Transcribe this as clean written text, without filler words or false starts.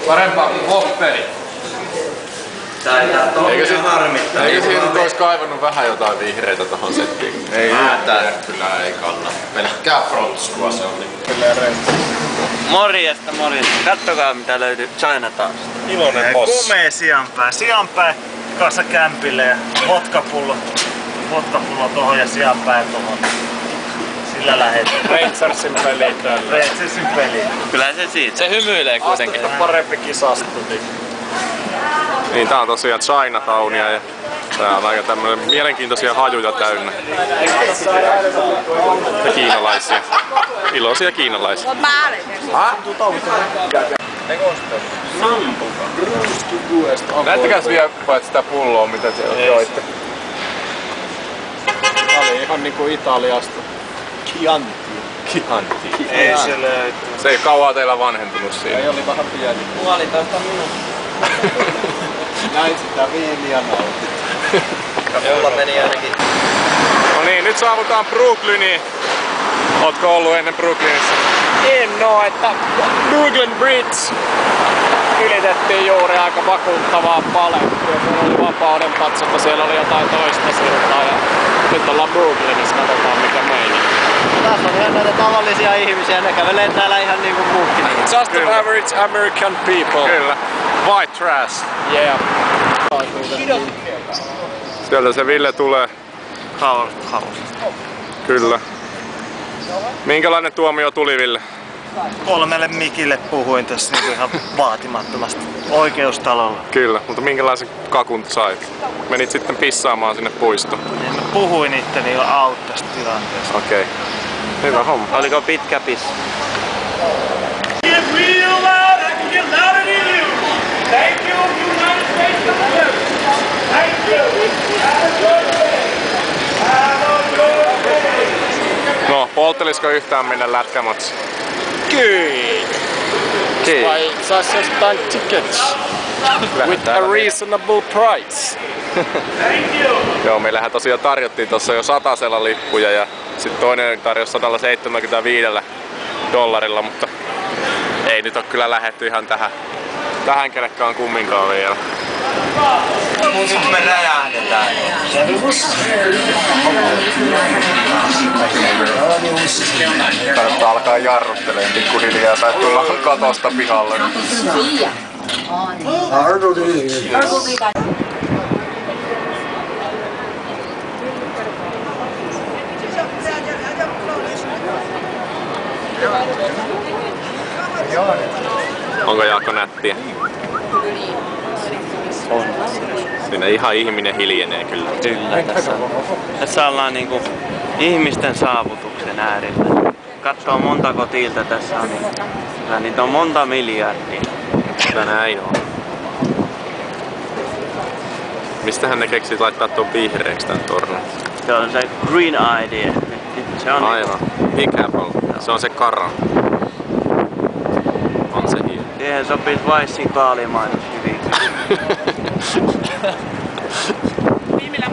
Parempaa kuin hoppeli. Eikö siinä nyt olisi kaivannut vähän jotain vihreitä tohon settiin? Ei yhtään. Kyllä ei kannata. Pelkkää frontskua se on niin. Morjesta. Kattokaa mitä löytyy Chinatownsta. Iloinen boss. Komea sianpää. Sianpää kanssa kämpille ja vodkapullo tohon ja sianpää tohon. Sillä lähetään. Rangersin peliin täällä. Rangersin peliin. Kyllä se siitä. Se hymyilee kuitenkin. Astetta parempi kisastuti. Niin tää on tosiaan Chinatownia ja tää on aika tämmönen mielenkiintoisia hajuja täynnä. Ja kiinalaisia. Iloisia kiinalaisia. Näyttäkääs vielä sitä pulloa mitä siellä joitte. Tää oli ihan niinku Italiasta. Chianti. Ei se löyty. Se ei kauaa teillä vanhentunut siinä. Ei oli vähän pieni. 1,5 minuuttia. Näin sitä viiniä nautit. Ja mulla meni ainakin. No niin, nyt saavutaan Brooklyniin. Ootko ollut ennen Brooklynissa? En oo, että Brooklyn Bridge ylitettiin juuri aika vakuuttavaa palettia. Siellä oli vapauden katsota, siellä oli jotain toista siltaa ja nyt ollaan Brooklynissa, katsotaan mikä meininki. Tässä on ihan näitä tavallisia ihmisiä, ne kävelee täällä ihan niinku muutkin. Just an average American people. Kyllä. White trash. Yeah. Sieltä se Ville tulee. Kyllä. Minkälainen tuomio tuli, Ville? 3 mikille puhuin tässä niin ihan vaatimattomasti oikeustalolla. Kyllä, mutta minkälaisen kakun sait? Menit sitten pissaamaan sinne puistoon? Mä puhuin itteni out tästä tilanteesta. Okei. Hyvä homma. Oliko pitkä pissi? No, polttelisiko yhtään mennä lätkämatsiin? Kyllä. Vai sais jostain tickets with a reasonable price. Joo, meillähän tosiaan tarjottiin tossa jo 100 lippuja ja sitten toinen tarjosi 175 $, mutta ei nyt ole kyllä lähdetty ihan tähän kelekkaan kumminkaan vielä. Nyt me räjähdetään. Kannattaa alkaa jarruttelemaan pikkuhiljaa tai tulla katosta pihalle. Onko Jaakko nättiä? On. Siinä ihan ihminen hiljenee kyllä. Kyllä tässä ollaan niinku ihmisten saavutuksen äärellä. Katsoo montako tiiltä tässä on, niin kyllä niitä on monta miljardia. Kyllä näin on. Mistähän ne keksit laittaa tuon vihreäksi tän tornin? Se on se green idea. Se on aivan. Big Apple. Se on se kara. On se hieno. Siihen sopis Weissin kaalimainos hyvin. Viimeillä